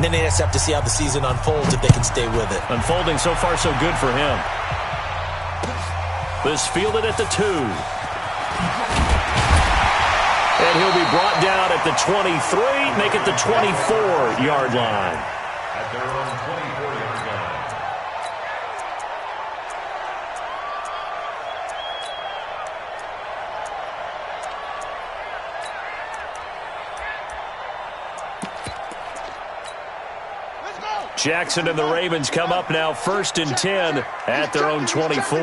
And then they just have to see how the season unfolds if they can stay with it. Unfolding so far so good for him. This fielded at the 2. And he'll be brought down at the 23, make it the 24-yard line. At their own 24-yard line. Jackson and the Ravens come up now 1st and 10 at their own 24.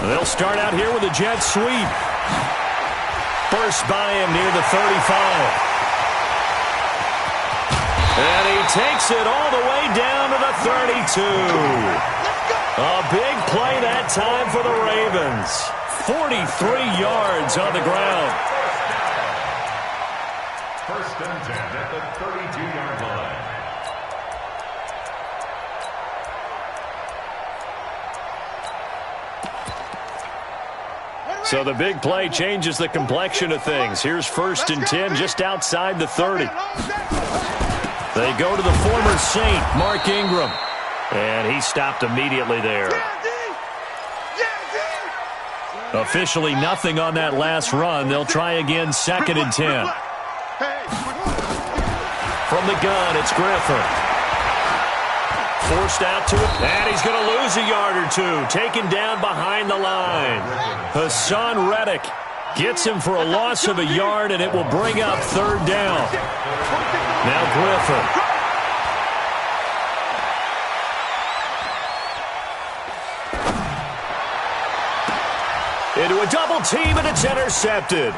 They'll start out here with a jet sweep. First by him near the 35. And he takes it all the way down to the 32. A big play that time for the Ravens. 43 yards on the ground. First and 10 at the 32-yard line. So the big play changes the complexion of things. Here's 1st and 10 just outside the 30. They go to the former Saint, Mark Ingram. And he stopped immediately there. Officially nothing on that last run. They'll try again 2nd and 10. From the gun, it's Griffin. Forced out to it, and he's going to lose a yard or two. Taken down behind the line. Hassan Reddick gets him for a loss of a yard, and it will bring up 3rd down. Now Griffin. Into a double team, and it's intercepted.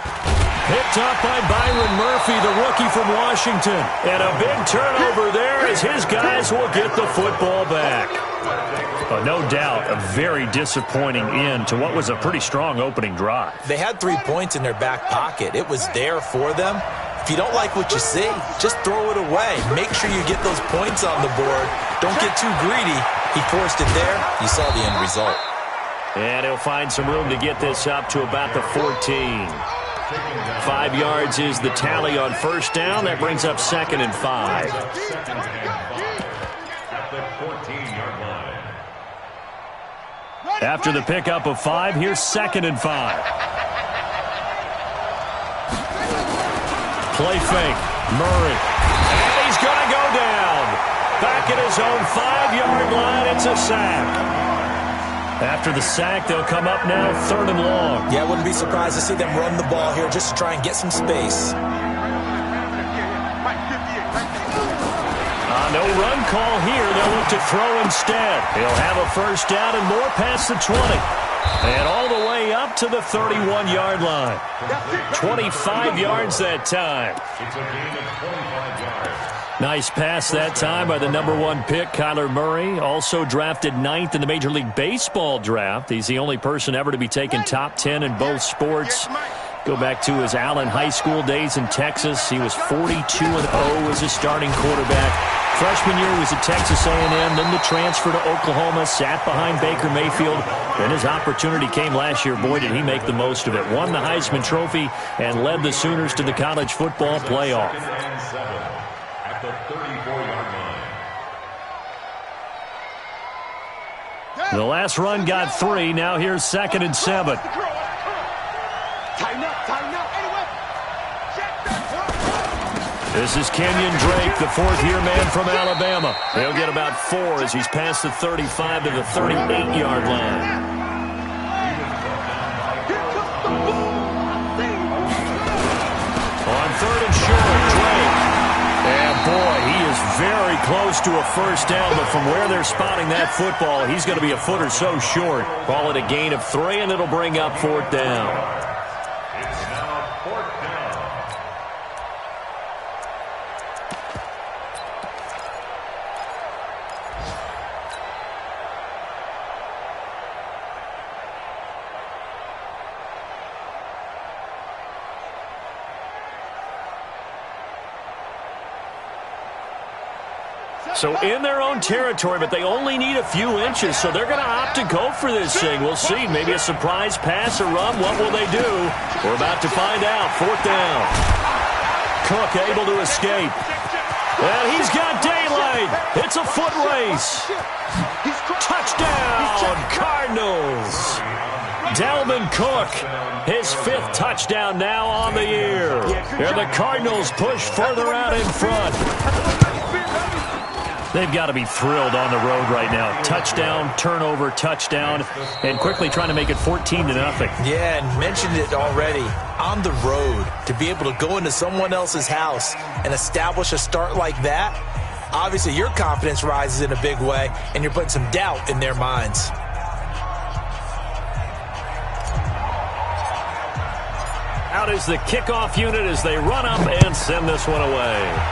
Picked up by Byron Murphy, the rookie from Washington. And a big turnover there as his guys will get the football back. No doubt a very disappointing end to what was a pretty strong opening drive. They had 3 points in their back pocket. It was there for them. If you don't like what you see, just throw it away. Make sure you get those points on the board. Don't get too greedy. He forced it there. You saw the end result. And he'll find some room to get this up to about the 14. 5 yards is the tally on 1st down. That brings up 2nd and 5. After the pickup of 5, here's 2nd and 5. Play fake. Murray. And he's going to go down. Back at his own 5-yard line. It's a sack. After the sack, they'll come up now 3rd and long. Yeah, I wouldn't be surprised to see them run the ball here just to try and get some space. No run call here. They'll look to throw instead. He'll have a 1st down and more past the 20. And all the way up to the 31-yard line. 25 yards that time. It's a gain of 25 yards. Nice pass that time by the #1 pick, Kyler Murray. Also drafted 9th in the Major League Baseball draft. He's the only person ever to be taken top 10 in both sports. Go back to his Allen High School days in Texas. He was 42-0 as a starting quarterback. Freshman year was at Texas A&M, then the transfer to Oklahoma, sat behind Baker Mayfield. Then his opportunity came last year. Boy, did he make the most of it. Won the Heisman Trophy and led the Sooners to the college football playoff. At the 34-yard line. The last run got 3. Now here's 2nd and 7. This is Kenyon Drake, the 4th-year man from Alabama. He'll get about 4 as he's past the 35 to the 38-yard line. On 3rd and short, Drake. And boy, he is very close to a 1st down, but from where they're spotting that football, he's going to be a foot or so short. Call it a gain of 3, and it'll bring up 4th down. It's now 4th down. So in their own territory, but they only need a few inches, so they're going to opt to go for this thing. We'll see. Maybe a surprise pass or run. What will they do? We're about to find out. 4th down. Cook able to escape. And he's got daylight. It's a foot race. Touchdown, Cardinals. Dalvin Cook, his 5th touchdown now on the year. And the Cardinals push further out in front. They've got to be thrilled on the road right now. Touchdown, turnover, touchdown, and quickly trying to make it 14-0. Yeah, and mentioned it already. On the road, to be able to go into someone else's house and establish a start like that, obviously your confidence rises in a big way, and you're putting some doubt in their minds. Out is the kickoff unit as they run up and send this one away.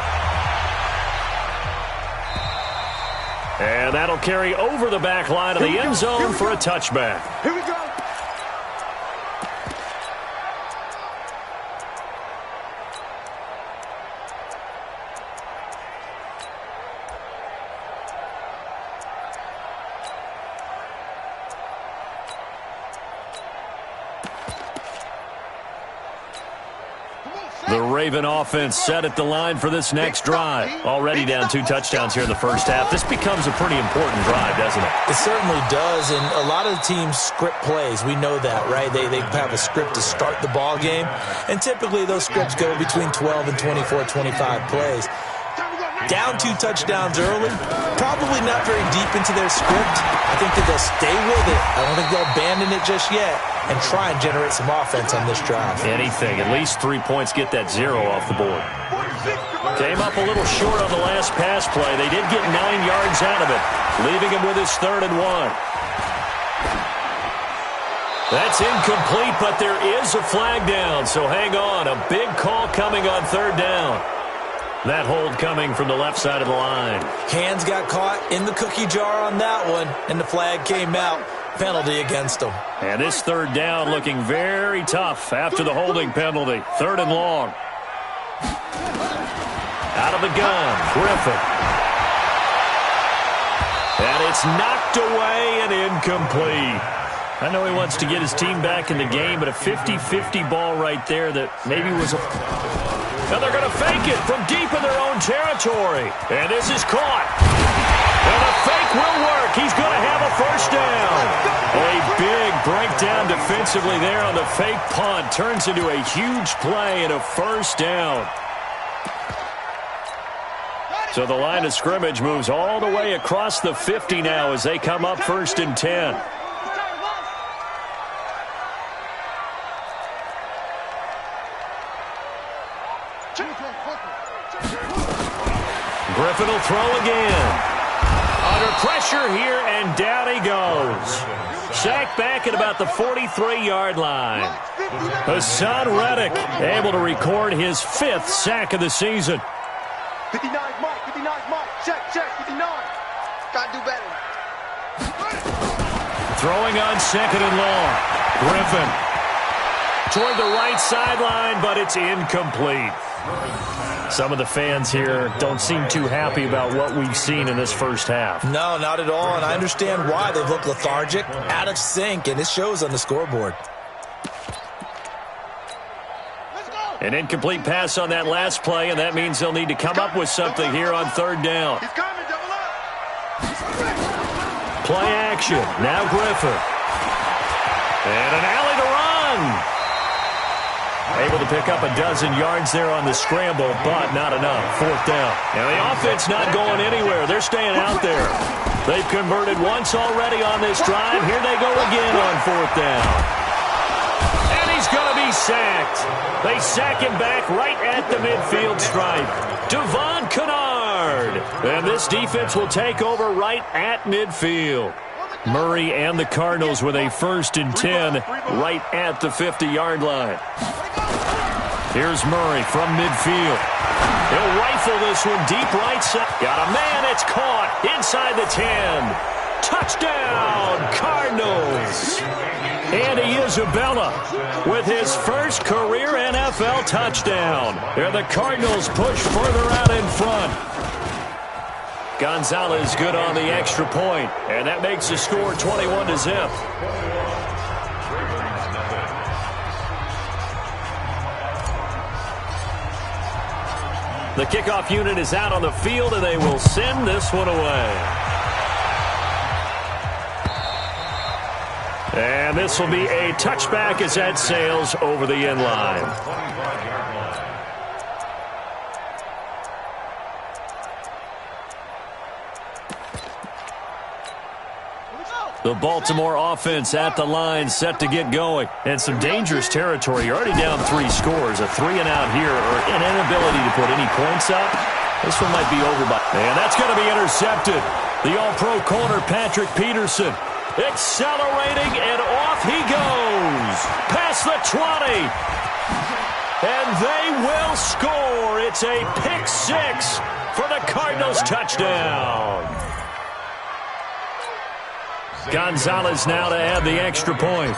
And that'll carry over the back line of the end zone for a touchback. Here we go. The Raven offense set at the line for this next drive. Already down 2 touchdowns here in the first half. This becomes a pretty important drive, doesn't it? It certainly does, and a lot of the teams script plays. We know that, right? They have a script to start the ball game, and typically those scripts go between 12 and 24, 25 plays. Down 2 touchdowns early, probably not very deep into their script. I think that they'll stay with it. I don't think they'll abandon it just yet and try and generate some offense on this drive. Anything. At least 3 points, get that 0 off the board. Came up a little short on the last pass play. They did get 9 yards out of it, leaving him with his 3rd and 1. That's incomplete, but there is a flag down, so hang on. A big call coming on 3rd down. That hold coming from the left side of the line. Hands got caught in the cookie jar on that one, and the flag came out. Penalty against them. And this 3rd down looking very tough after the holding penalty. 3rd and long. Out of the gun, Griffin. And it's knocked away and incomplete. I know he wants to get his team back in the game, but a 50-50 ball right there that maybe was a... Now they're going to fake it from deep in their own territory. And this is caught. And the fake will work. He's going to have a 1st down. A big breakdown defensively there on the fake punt. Turns into a huge play and a 1st down. So the line of scrimmage moves all the way across the 50 now as they come up 1st and 10. Griffin will throw again. Under pressure here, and down he goes. Sacked back at about the 43-yard line. Hassan Reddick able to record his 5th sack of the season. 59 Mike, 59 Mike, check, 59. Gotta do better. Throwing on 2nd and long. Griffin toward the right sideline, but it's incomplete. Some of the fans here don't seem too happy about what we've seen in this first half. No, not at all, and I understand why. They've looked lethargic, out of sync, and it shows on the scoreboard. An incomplete pass on that last play, and that means they'll need to come up with something here on 3rd down. He's coming, double up. Play action. Now Griffin. And an alley to run. Able to pick up a dozen yards there on the scramble, but not enough. 4th down. And the offense not going anywhere. They're staying out there. They've converted once already on this drive. Here they go again on 4th down. And he's going to be sacked. They sack him back right at the midfield stripe. Devon Kennard. And this defense will take over right at midfield. Murray and the Cardinals with a 1st and 10 right at the 50-yard line. Here's Murray from midfield. He'll rifle this one deep right side. Got a man, it's caught inside the 10. Touchdown, Cardinals. Andy Isabella with his 1st career NFL touchdown. And the Cardinals push further out in front. Gonzalez good on the extra point, and that makes the score 21-0. The kickoff unit is out on the field, and they will send this one away. And this will be a touchback as that sails over the end line. The Baltimore offense at the line, set to get going. And some dangerous territory. You're already down 3 scores. A 3-and-out here, or an inability to put any points up. This one might be over by... And that's going to be intercepted. The all-pro corner, Patrick Peterson, accelerating, and off he goes. Past the 20. And they will score. It's a pick 6 for the Cardinals touchdown. Gonzalez now to add the extra point.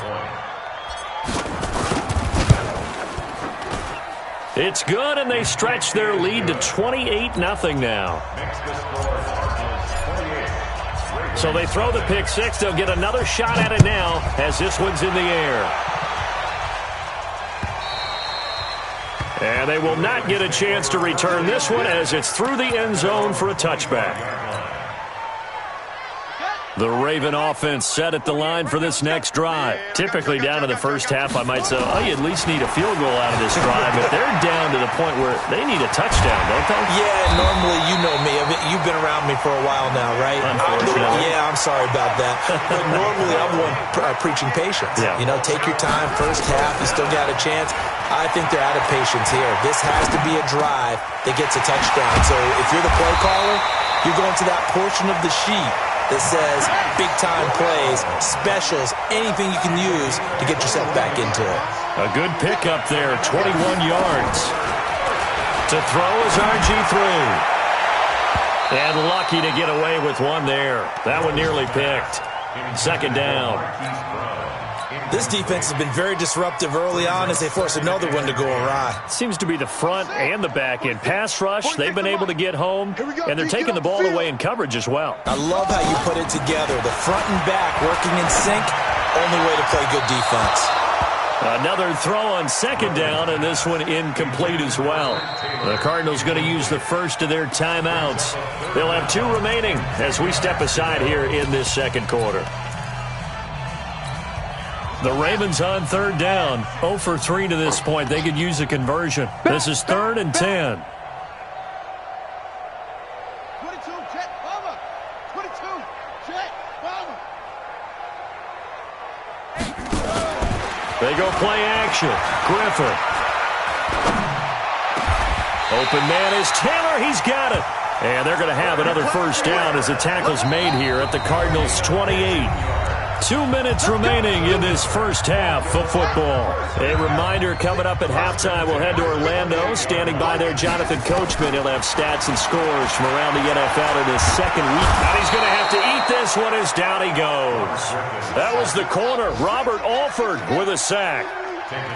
It's good, and they stretch their lead to 28-0 now. So they throw the pick 6. They'll get another shot at it now as this one's in the air. And they will not get a chance to return this one as it's through the end zone for a touchback. The Raven offense set at the line for this next drive. Typically down to the first half, I might say, oh, you at least need a field goal out of this drive. But they're down to the point where they need a touchdown, don't they? Yeah, normally, you know me. I mean, you've been around me for a while now, right? Unfortunately. I'm sorry about that. But normally, I'm one preaching patience. Yeah. You know, take your time. First half, you still got a chance. I think they're out of patience here. This has to be a drive that gets a touchdown. So if you're the play caller, you're going to that portion of the sheet that says big-time plays, specials, anything you can use to get yourself back into it. A good pickup there, 21 yards. To throw is RG3. And lucky to get away with one there. That one nearly picked. Second down. This defense has been very disruptive early on as they force another one to go awry. Seems to be the front and the back end. Pass rush, they've been able to get home, and they're taking the ball away in coverage as well. I love how you put it together. The front and back working in sync, only way to play good defense. Another throw on second down, and this one incomplete as well. The Cardinals going to use the first of their timeouts. They'll have 2 remaining as we step aside here in this second quarter. The Ravens on third down, 0 for 3 to this point. They could use a conversion. This is 3rd and 10. 22, check, bomber. 22, check, bomber. They go play action. Griffin. Open man is Taylor. He's got it. And they're going to have another first down as the tackle's made here at the Cardinals' 28. 2 minutes remaining in this first half of football. A reminder, coming up at halftime, we'll head to Orlando. Standing by there, Jonathan Coachman. He'll have stats and scores from around the NFL in his second week. And he's going to have to eat this one as down he goes. That was the corner, Robert Alford, with a sack.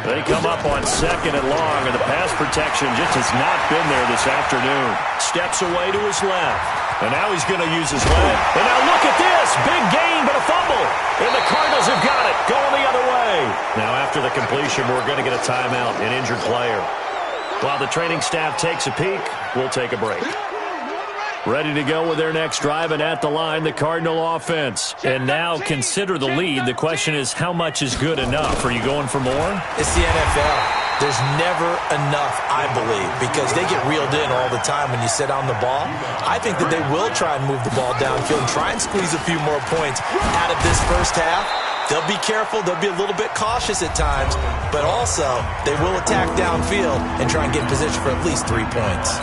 They come up on 2nd and long, and the pass protection just has not been there this afternoon. Steps away to his left. And now he's going to use his leg. And now look at this. Big gain, but a fumble. And the Cardinals have got it. Going the other way. Now after the completion, we're going to get a timeout, an injured player. While the training staff takes a peek, we'll take a break. Ready to go with their next drive, and at the line, the Cardinal offense. And now consider the lead. The question is, how much is good enough? Are you going for more? It's the NFL. There's never enough, I believe, because they get reeled in all the time when you sit on the ball. I think that they will try and move the ball downfield and try and squeeze a few more points out of this first half. They'll be careful. They'll be a little bit cautious at times, but also they will attack downfield and try and get in position for at least 3 points.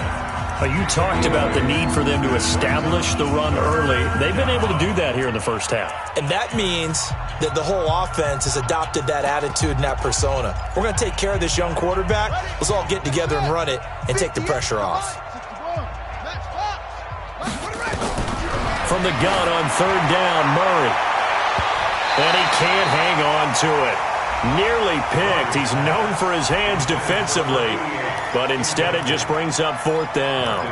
You talked about the need for them to establish the run early. They've been able to do that here in the first half. And that means that the whole offense has adopted that attitude and that persona. We're going to take care of this young quarterback. Let's all get together and run it and take the pressure off. From the gun on third down, Murray. And he can't hang on to it. Nearly picked. He's known for his hands defensively, but instead it just brings up 4th down.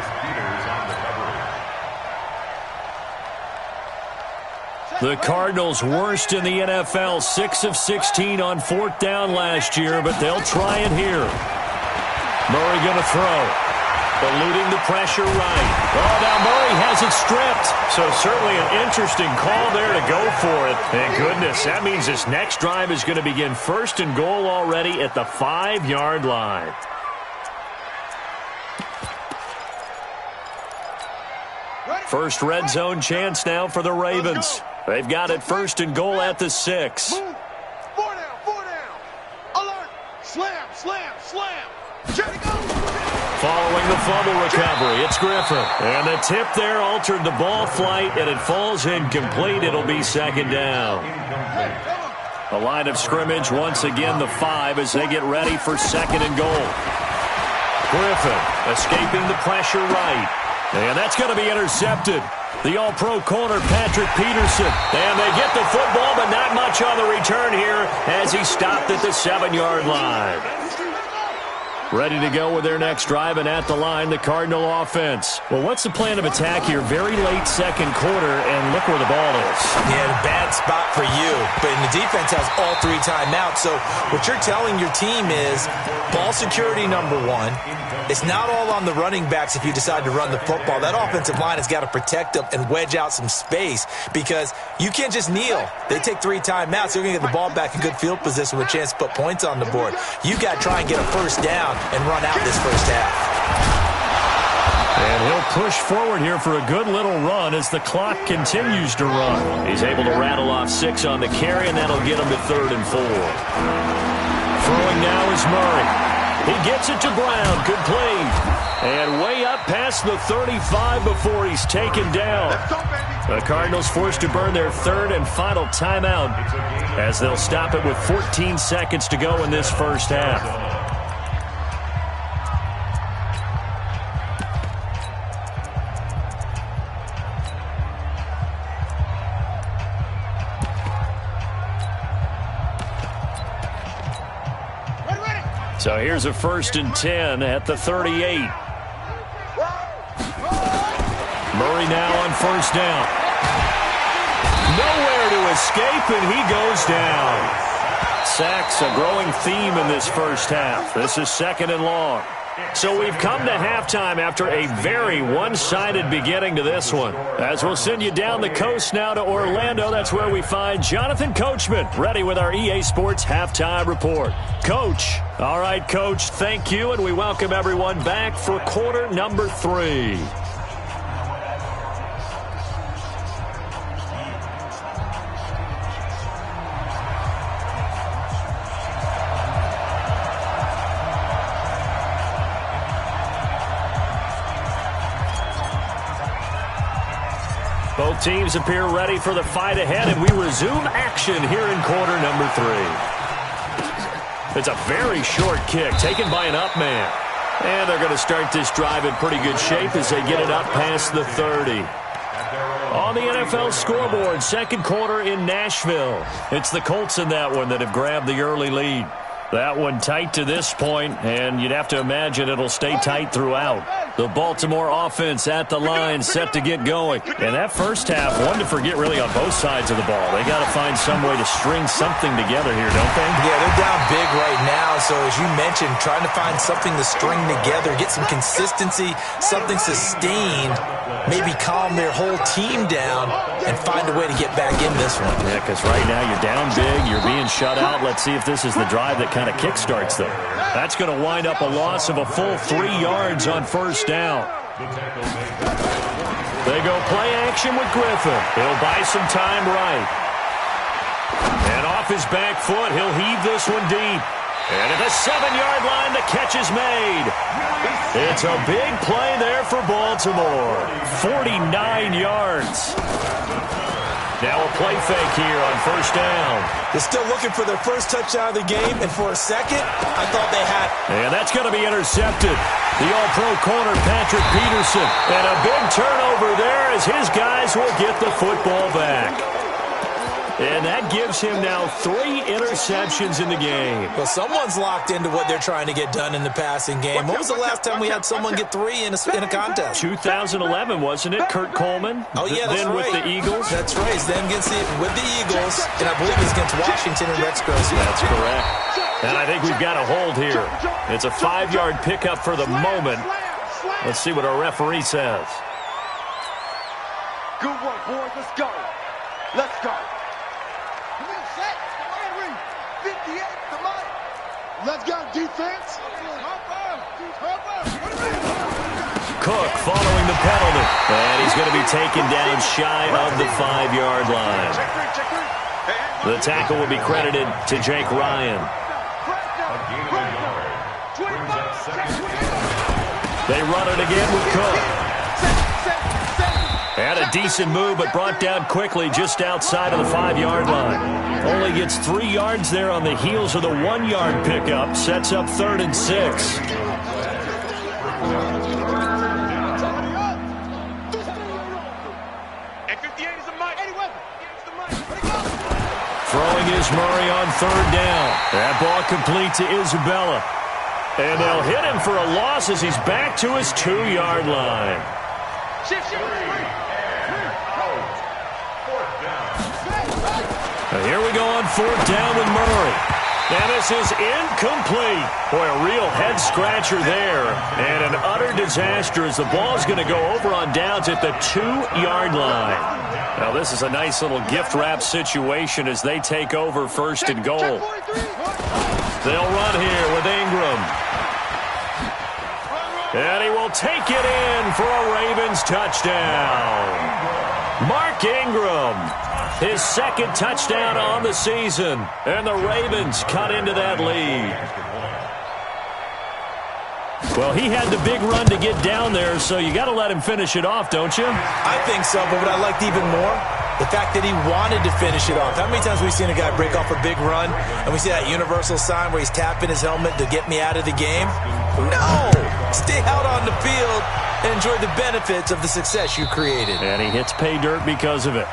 The Cardinals worst in the NFL, 6 of 16 on 4th down last year, but they'll try it here. Murray going to throw. Eluding the pressure right. Oh, now Murray has it stripped. So certainly an interesting call there to go for it. And goodness, that means this next drive is going to begin 1st and goal already at the 5-yard line. First red zone chance now for the Ravens. They've got it 1st and goal at the 6. Move. 4 down, 4 down. Alert. Slam, slam, slam. Check it go. Following the fumble recovery, it's Griffin. And the tip there altered the ball flight, and it falls incomplete. It'll be 2nd down. The line of scrimmage, once again, the 5 as they get ready for 2nd and goal. Griffin escaping the pressure right. And that's going to be intercepted. The all-pro corner, Patrick Peterson. And they get the football, but not much on the return here as he stopped at the 7-yard line. Ready to go with their next drive, and at the line, the Cardinal offense. Well, what's the plan of attack here? Very late 2nd quarter, and look where the ball is. Yeah, a bad spot for you. But the defense has all 3 timeouts. So what you're telling your team is ball security number 1. It's not all on the running backs if you decide to run the football. That offensive line has got to protect them and wedge out some space because you can't just kneel. They take 3 timeouts. They're going to get the ball back in good field position with a chance to put points on the board. You've got to try and get a 1st down and run out this 1st half. And he'll push forward here for a good little run as the clock continues to run. He's able to rattle off 6 on the carry, and that'll get him to 3rd and 4. Throwing now is Murray. He gets it to Brown, complete. And way up past the 35 before he's taken down. The Cardinals forced to burn their 3rd and final timeout as they'll stop it with 14 seconds to go in this 1st half. So here's a 1st and 10 at the 38. Murray now on 1st down. Nowhere to escape, and he goes down. Sacks, a growing theme in this 1st half. This is 2nd and long. So we've come to halftime after a very one-sided beginning to this one. As we'll send you down the coast now to Orlando, that's where we find Jonathan Coachman, ready with our EA Sports Halftime Report. Coach. All right, Coach, thank you, and we welcome everyone back for quarter number 3. Both teams appear ready for the fight ahead, and we resume action here in quarter number 3. It's a very short kick taken by an up man. And they're going to start this drive in pretty good shape as they get it up past the 30. On the NFL scoreboard, 2nd quarter in Nashville. It's the Colts in that one that have grabbed the early lead. That one tight to this point, and you'd have to imagine it'll stay tight throughout. The Baltimore offense at the line set to get going. And that 1st half, one to forget really on both sides of the ball. They got to find some way to string something together here, don't they? Yeah, they're down big right now. So as you mentioned, trying to find something to string together, get some consistency, something sustained, maybe calm their whole team down and find a way to get back in this one. Yeah, because right now you're down big, you're being shut out. Let's see if this is the drive that kind of kickstarts them. That's going to wind up a loss of a full 3 yards on 1st down. They go play action with Griffin. He'll buy some time right. And off his back foot, he'll heave this one deep. And at the 7-yard line, the catch is made. It's a big play there for Baltimore. 49 yards. Now a play fake here on 1st down. They're still looking for their first touchdown of the game, and for a second, I thought they had it. And that's going to be intercepted. The all-pro corner, Patrick Peterson. And a big turnover there as his guys will get the football back. And that gives him now 3 interceptions in the game. Well, someone's locked into what they're trying to get done in the passing game. When was the last time we had someone get 3 in a contest? 2011, wasn't it? Kurt Coleman? Oh, yeah, that's then right. with the Eagles? That's right. It's then with the Eagles, and I believe it's against Washington and Rex Gross. That's correct. And I think we've got a hold here. It's a 5-yard pickup for the moment. Let's see what our referee says. Good work, boys. Let's go. Let's go. Let's go, defense. Cook following the penalty. And he's going to be taken down shy of the 5-yard line. The tackle will be credited to Jake Ryan. They run it again with Cook. Had a decent move, but brought down quickly just outside of the 5-yard line. Only gets 3 yards there on the heels of the 1-yard pickup. Sets up 3rd and 6. Throwing is Murray on 3rd down. That ball complete to Isabella. And they'll hit him for a loss as he's back to his 2-yard line. Here we go on 4th down with Murray. And this is incomplete. Boy, a real head-scratcher there. And an utter disaster as the ball's going to go over on downs at the 2-yard line. Now, this is a nice little gift-wrap situation as they take over 1st and goal. They'll run here with Ingram. And he will take it in for a Ravens touchdown. Mark Ingram, his 2nd touchdown on the season. And the Ravens cut into that lead. Well, he had the big run to get down there, so you got to let him finish it off, don't you? I think so, but what I liked even more, the fact that he wanted to finish it off. How many times have we seen a guy break off a big run, and we see that universal sign where he's tapping his helmet to get me out of the game? No! Stay out on the field and enjoy the benefits of the success you created. And he hits pay dirt because of it.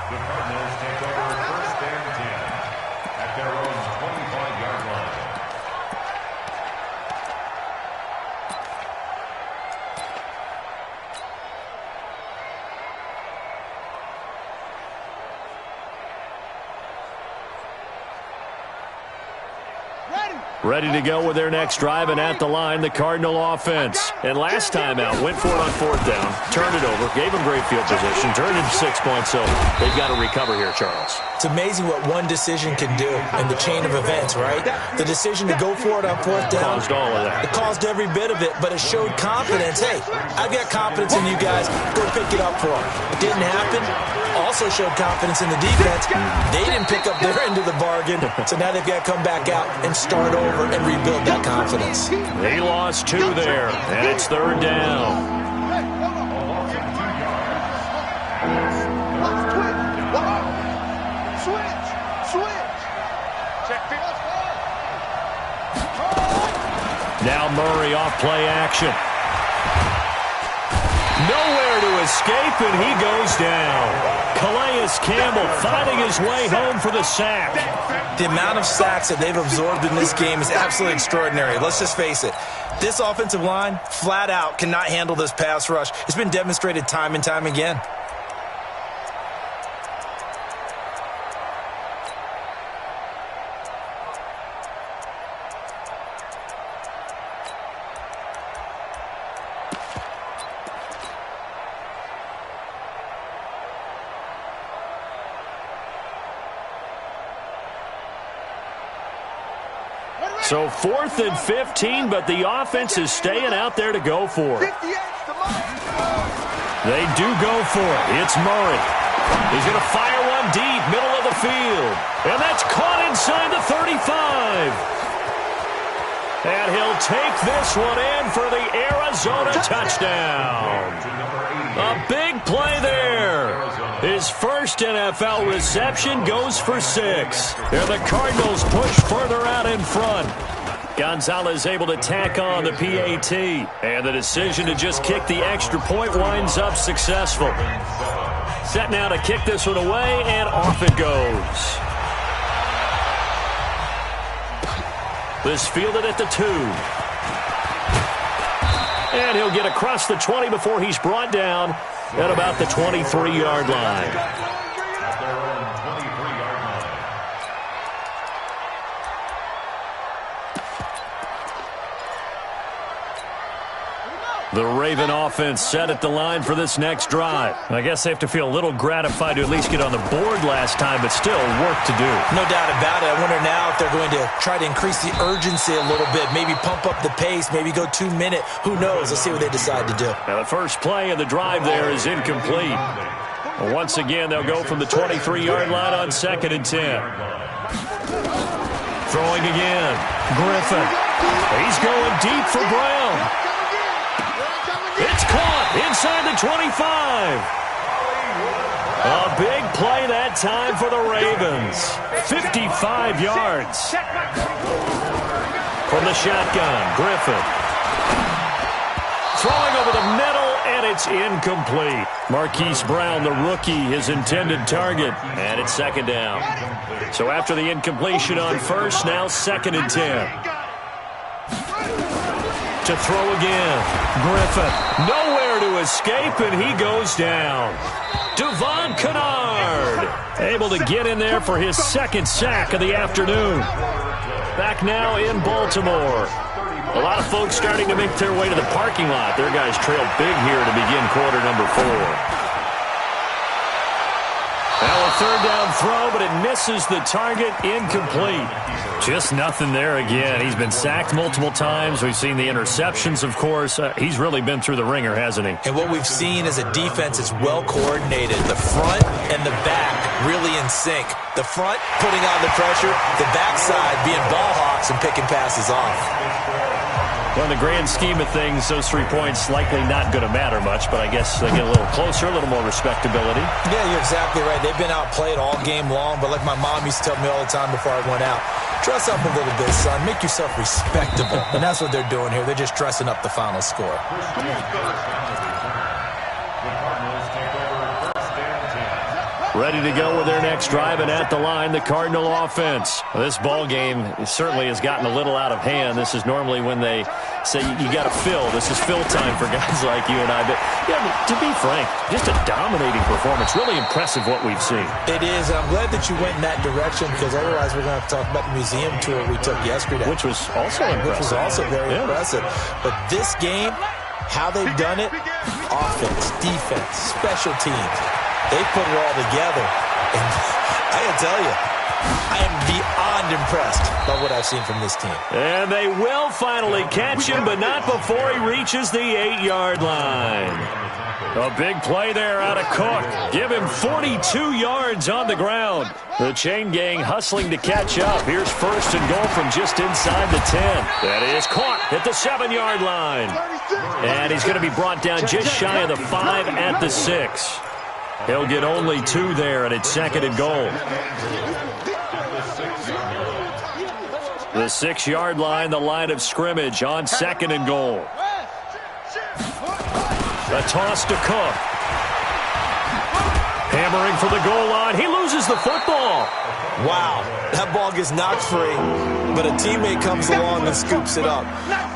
Ready to go with their next drive, and at the line, the Cardinal offense. And last time out, went for it on 4th down, turned it over, gave them great field position, turned it 6 points, so they've got to recover here, Charles. It's amazing what one decision can do in the chain of events, right? The decision to go for it on 4th down. Caused all of that. It caused every bit of it, but it showed confidence. Hey, I've got confidence in you guys. Go pick it up for them. It didn't happen. Also showed confidence in the defense. They didn't pick up their end of the bargain, so now they've got to come back out and start over and rebuild that confidence. He lost 2 there, and it's 3rd down. Now Murray off play action. Nowhere to escape, and he goes down. Calais Campbell finding his way home for the sack. The amount of sacks that they've absorbed in this game is absolutely extraordinary. Let's just face it. This offensive line, flat out, cannot handle this pass rush. It's been demonstrated time and time again. So 4th and 15, but the offense is staying out there to go for it. They do go for it. It's Murray. He's going to fire one deep, middle of the field. And that's caught inside the 35. And he'll take this one in for the Arizona touchdown. A big play there. His first NFL reception goes for 6. And the Cardinals push further out in front. Gonzalez able to tack on the PAT. And the decision to just kick the extra point winds up successful. Set now to kick this one away, and off it goes. This fielded at the 2. And he'll get across the 20 before he's brought down at about the 23-yard line. At their own 23-yard line. The Raven offense set at the line for this next drive. I guess they have to feel a little gratified to at least get on the board last time, but still work to do. No doubt about it. I wonder now if they're going to try to increase the urgency a little bit, maybe pump up the pace, maybe go 2-minute. Who knows? Let's see what they decide to do. Now, the first play of the drive there is incomplete. Well, once again, they'll go from the 23-yard line on 2nd and 10. Throwing again. Griffin. He's going deep for Brown. It's caught inside the 25. A big play that time for the Ravens. 55 yards. From the shotgun, Griffin. Throwing over the middle, and it's incomplete. Marquise Brown, the rookie, his intended target. And it's 2nd down. So after the incompletion on first, now 2nd and 10. To throw again. Griffin. Nowhere to escape, and he goes down. Devon Kennard able to get in there for his 2nd sack of the afternoon. Back now in Baltimore. A lot of folks starting to make their way to the parking lot. Their guys trail big here to begin quarter number 4. Now a 3rd down throw, but it misses the target, incomplete. Just nothing there again. He's been sacked multiple times. We've seen the interceptions, of course. He's really been through the ringer, hasn't he? And what we've seen is a defense that's well coordinated. The front and the back really in sync. The front putting on the pressure, the backside being ball hawks and picking passes off. Well, in the grand scheme of things, those 3 points likely not going to matter much, but I guess they get a little closer, a little more respectability. Yeah, you're exactly right. They've been outplayed all game long, but like my mom used to tell me all the time before I went out, dress up a little bit, son. Make yourself respectable. And that's what they're doing here. They're just dressing up the final score. Ready to go with their next drive, and at the line, the Cardinal offense. This ball game certainly has gotten a little out of hand. This is normally when they say you got to fill. This is fill time for guys like you and I. But yeah, to be frank, just a dominating performance. Really impressive what we've seen. It is. I'm glad that you went in that direction, because otherwise we're going to have to talk about the museum tour we took yesterday. Which was also impressive. Which was also very impressive. But this game, how they've done it, offense, defense, special teams, they put it all together. And I got to tell you, I am beyond impressed by what I've seen from this team. And they will finally catch him, but not before he reaches the 8-yard line. A big play there out of Cook. Give him 42 yards on the ground. The chain gang hustling to catch up. Here's 1st and goal from just inside the 10. That is caught at the 7-yard line. And he's going to be brought down just shy of the 5 at the 6. He'll get only 2 there, and it's 2nd and goal. The 6-yard line, the line of scrimmage on 2nd and goal. A toss to Cook. Hammering for the goal line. He loses the football. Wow, that ball gets knocked free, but a teammate comes along and scoops it up.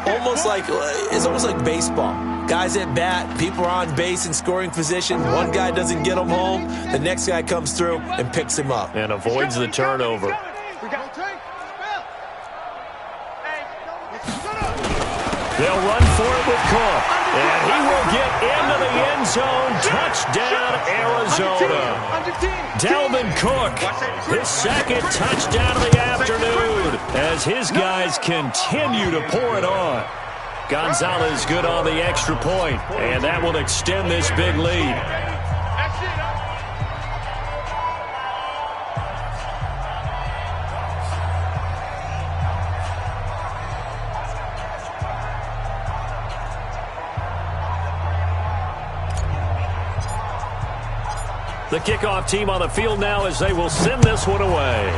It's almost like baseball. Guys at bat, people are on base in scoring position. One guy doesn't get him home. The next guy comes through and picks him up. And avoids the turnover. They'll run for it with Cook. And he will get into the end zone. Touchdown, Arizona. Dalvin Cook, his 2nd touchdown of the afternoon as his guys continue to pour it on. Gonzalez good on the extra point, and that will extend this big lead. The kickoff team on the field now as they will send this one away.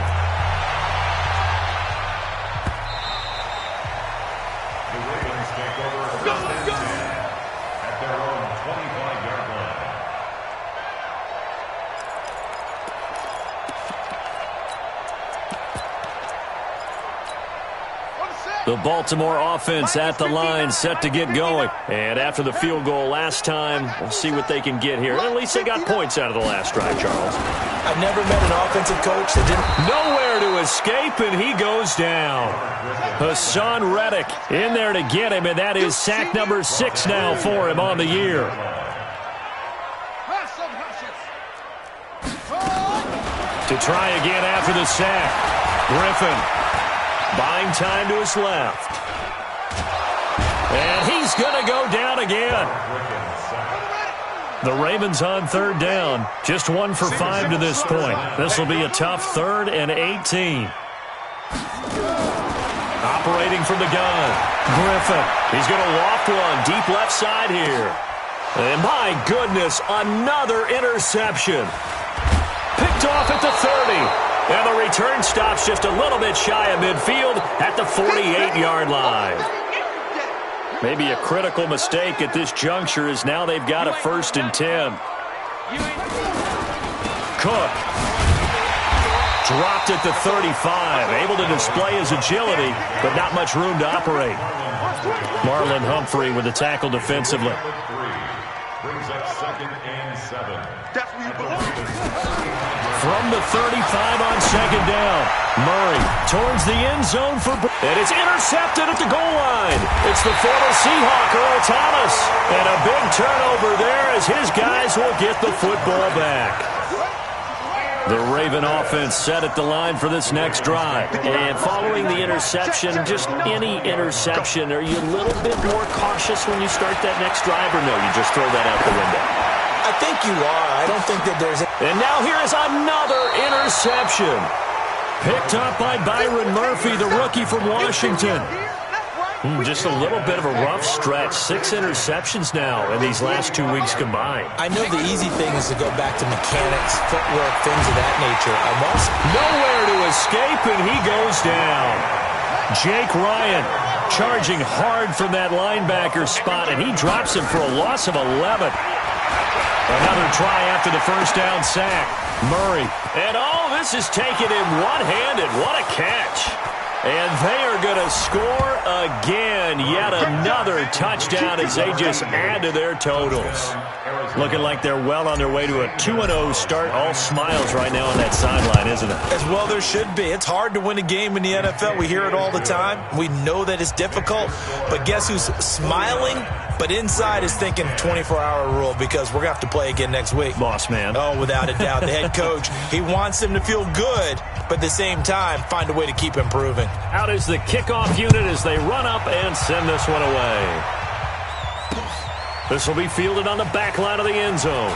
The Ravens take over 1st and 10 at their own 25-yard line. The Baltimore offense at the line, set to get going. And after the field goal last time, we'll see what they can get here. At least they got points out of the last drive, Charles. I've never met an offensive coach that didn't... Nowhere to escape, and he goes down. Hassan Reddick in there to get him, and that is sack number 6 now for him on the year. To try again after the sack. Griffin buying time to his left. And he's going to go down again. The Ravens on 3rd down. Just 1 for 5 to this point. This will be a tough 3rd and 18. Operating from the gun. Griffin. He's going to loft one deep left side here. And my goodness, another interception. Picked off at the 30. And the return stops just a little bit shy of midfield at the 48-yard line. Maybe a critical mistake at this juncture as now they've got a 1st and 10. Cook. Dropped at the 35. Able to display his agility, but not much room to operate. Marlon Humphrey with the tackle defensively. Brings up 2nd and 7. From the 35 on 2nd down. Murray towards the end zone for... And it's intercepted at the goal line. It's the former Seahawk, Earl Thomas. And a big turnover there as his guys will get the football back. The Raven offense set at the line for this next drive. And following the interception, just any interception, are you a little bit more cautious when you start that next drive, or no, you just throw that out the window? I think you are. I don't think that there's... And now here is another interception. Picked up by Byron Murphy, the rookie from Washington. Just a little bit of a rough stretch. 6 interceptions now in these last 2 weeks combined. I know the easy thing is to go back to mechanics, footwork, things of that nature. I'm also... Nowhere to escape, and he goes down. Jake Ryan charging hard from that linebacker spot, and he drops him for a loss of 11. Another try after the 1st down sack. Murray. And all this is taken in one-handed. What a catch. And they are going to score again. Yet another touchdown as they just add to their totals. Looking like they're well on their way to a 2-0 start. All smiles right now on that sideline, isn't it? As well there should be. It's hard to win a game in the NFL. We hear it all the time. We know that it's difficult. But guess who's smiling? But inside is thinking 24-hour rule because we're going to have to play again next week. Boss man. Oh, without a doubt. The head coach, he wants them to feel good, but at the same time, find a way to keep improving. Out is the kickoff unit as they run up and send this one away. This will be fielded on the back line of the end zone.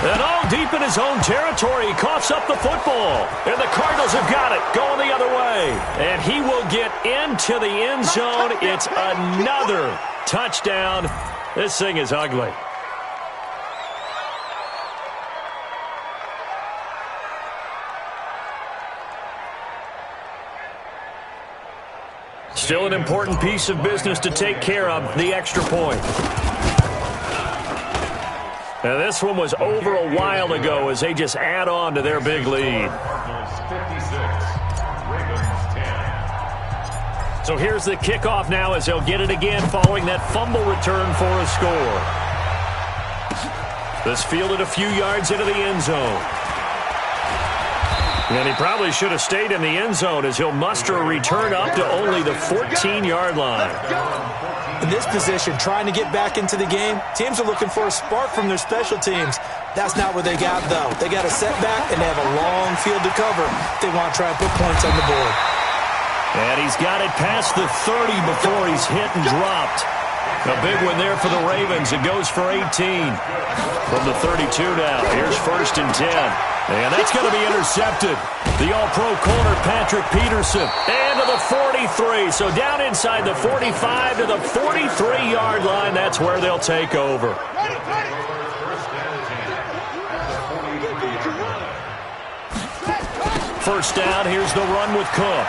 And all deep in his own territory, he coughs up the football. And the Cardinals have got it, going the other way. And he will get into the end zone. It's another touchdown. This thing is ugly. Still an important piece of business to take care of, the extra point. Now this one was over a while ago as they just add on to their big lead. So here's the kickoff now as they'll get it again following that fumble return for a score. This fielded a few yards into the end zone. And he probably should have stayed in the end zone as he'll muster a return up to only the 14-yard line. In this position, trying to get back into the game, teams are looking for a spark from their special teams. That's not what they got, though. They got a setback, and they have a long field to cover if they want to try and put points on the board. And he's got it past the 30 before he's hit and dropped. A big one there for the Ravens. It goes for 18. From the 32 now, here's 1st and 10. And that's going to be intercepted. The all-pro corner, Patrick Peterson. And to the 43. So down inside the 45 to the 43-yard line. That's where they'll take over. First down, here's the run with Cook.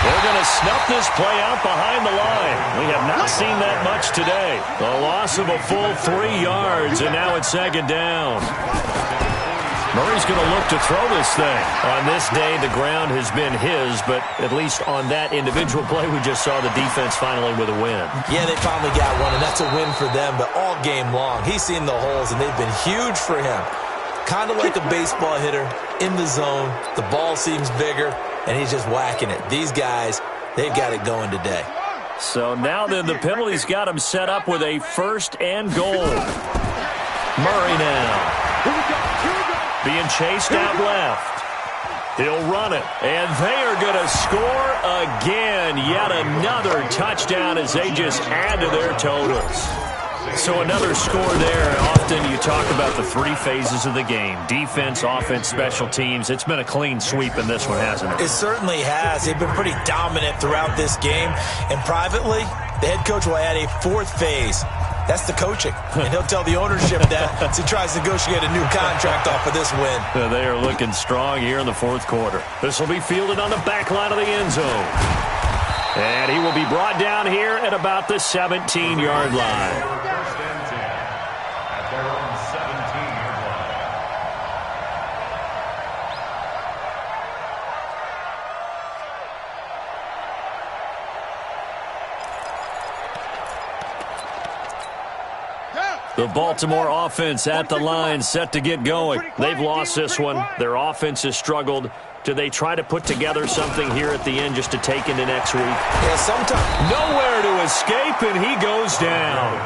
They're going to snuff this play out behind the line. We have not seen that much today. A loss of a full 3 yards, and now it's 2nd down. Murray's going to look to throw this thing. On this day, the ground has been his, but at least on that individual play, we just saw the defense finally with a win. Yeah, they finally got one, and that's a win for them, but all game long, he's seen the holes, and they've been huge for him. Kind of like a baseball hitter in the zone. The ball seems bigger, and he's just whacking it. These guys, they've got it going today. So now then, the penalty's got him set up with a 1st and goal. Murray now. Being chased out left. He'll run it. And they are going to score again. Yet another touchdown as they just add to their totals. So another score there. Often you talk about the 3 phases of the game. Defense, offense, special teams. It's been a clean sweep in this one, hasn't it? It certainly has. They've been pretty dominant throughout this game. And privately, the head coach will add a 4th phase. That's the coaching. And he'll tell the ownership that as he tries to negotiate a new contract off of this win. They are looking strong here in the 4th quarter. This will be fielded on the back line of the end zone. And he will be brought down here at about the 17-yard line. First and 10 at their own 17-yard line. The Baltimore offense at the line, set to get going. They've lost this one. Their offense has struggled. Do they try to put together something here at the end just to take into next week? Yeah, sometimes. Nowhere to escape, and he goes down.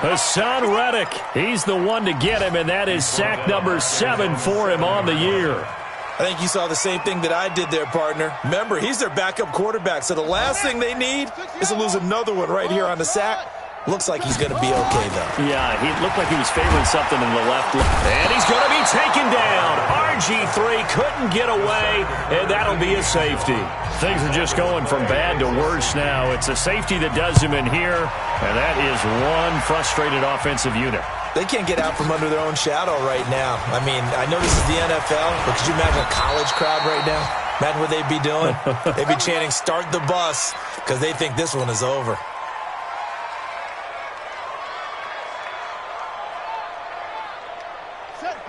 Hassan Reddick, he's the one to get him, and that is sack number 7 for him on the year. I think you saw the same thing that I did there, partner. Remember, he's their backup quarterback, so the last thing they need is to lose another one right here on the sack. Looks like he's going to be okay, though. Yeah, he looked like he was favoring something in the left. And he's going to be taken down. RG3 couldn't get away, and that'll be a safety. Things are just going from bad to worse now. It's a safety that does him in here, and that is one frustrated offensive unit. They can't get out from under their own shadow right now. I mean, I know this is the NFL, but could you imagine a college crowd right now? Imagine what they'd be doing. They'd be chanting, "Start the bus," because they think this one is over.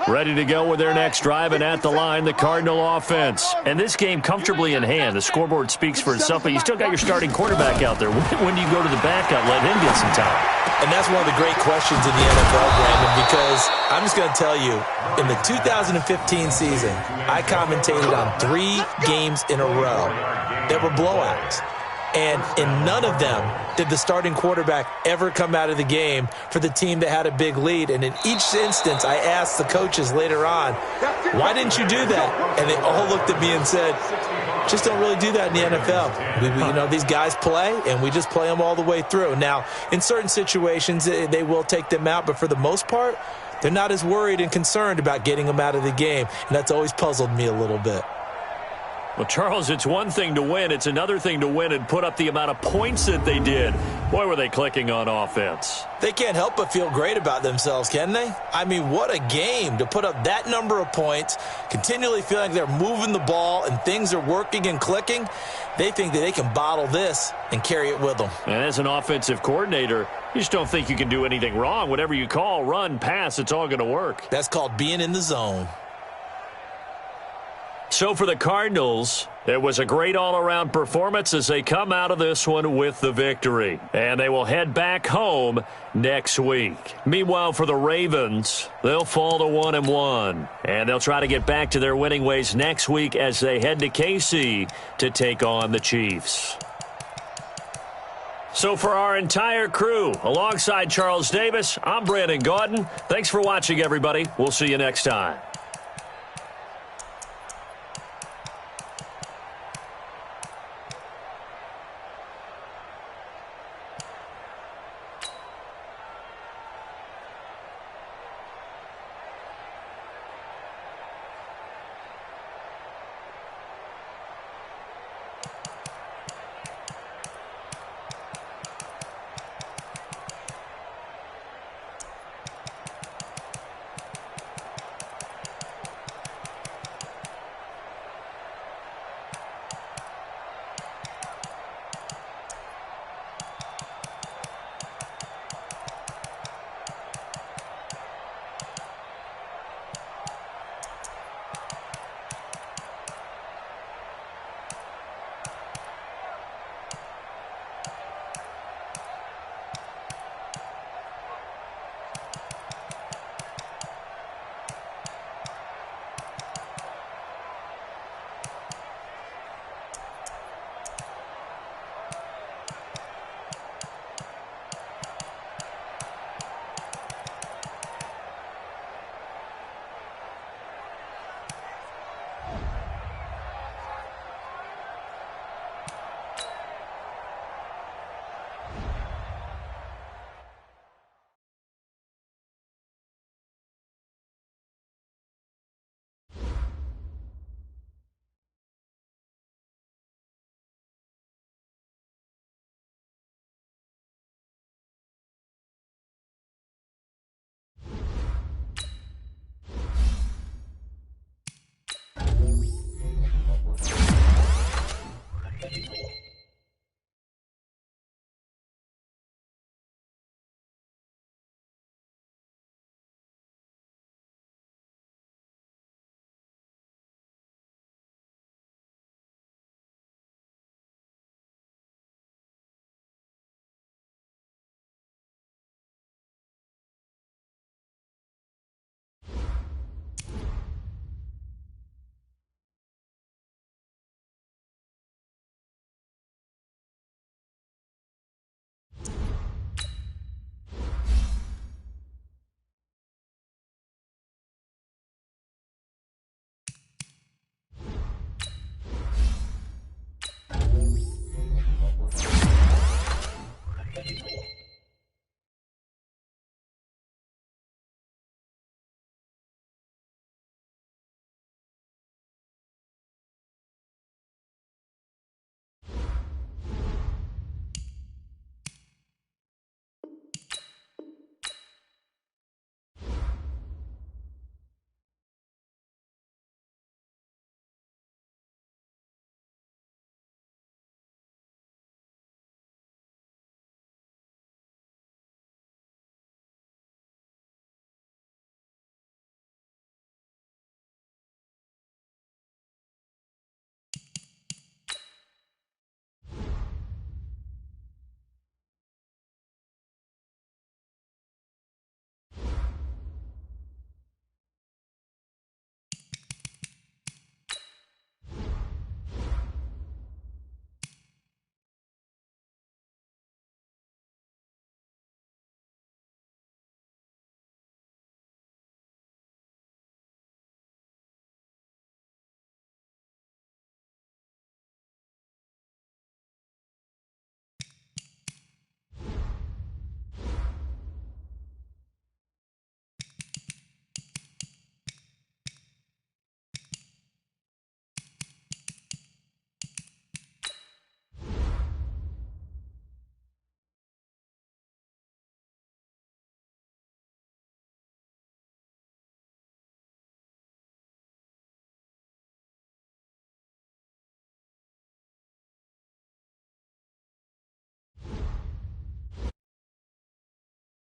Ready to go with their next drive, and at the line, the Cardinal offense. And this game comfortably in hand. The scoreboard speaks for itself, but you still got your starting quarterback out there. When do you go to the backup, let him get some time? And that's one of the great questions in the NFL, Brandon, because I'm just going to tell you, in the 2015 season, I commentated on 3 games in a row that were blowouts. And in none of them did the starting quarterback ever come out of the game for the team that had a big lead. And in each instance, I asked the coaches later on, why didn't you do that? And they all looked at me and said, just don't really do that in the NFL. These guys play, and we just play them all the way through. Now, in certain situations, they will take them out, but for the most part, they're not as worried and concerned about getting them out of the game. And that's always puzzled me a little bit. Well, Charles, it's one thing to win. It's another thing to win and put up the amount of points that they did. Boy, were they clicking on offense. They can't help but feel great about themselves, can they? I mean, what a game to put up that number of points, continually feeling like they're moving the ball and things are working and clicking. They think that they can bottle this and carry it with them. And as an offensive coordinator, you just don't think you can do anything wrong. Whatever you call, run, pass, it's all going to work. That's called being in the zone. So for the Cardinals, it was a great all-around performance as they come out of this one with the victory. And they will head back home next week. Meanwhile, for the Ravens, they'll fall to 1-1. And they'll try to get back to their winning ways next week as they head to KC to take on the Chiefs. So for our entire crew, alongside Charles Davis, I'm Brandon Gaudin. Thanks for watching, everybody. We'll see you next time.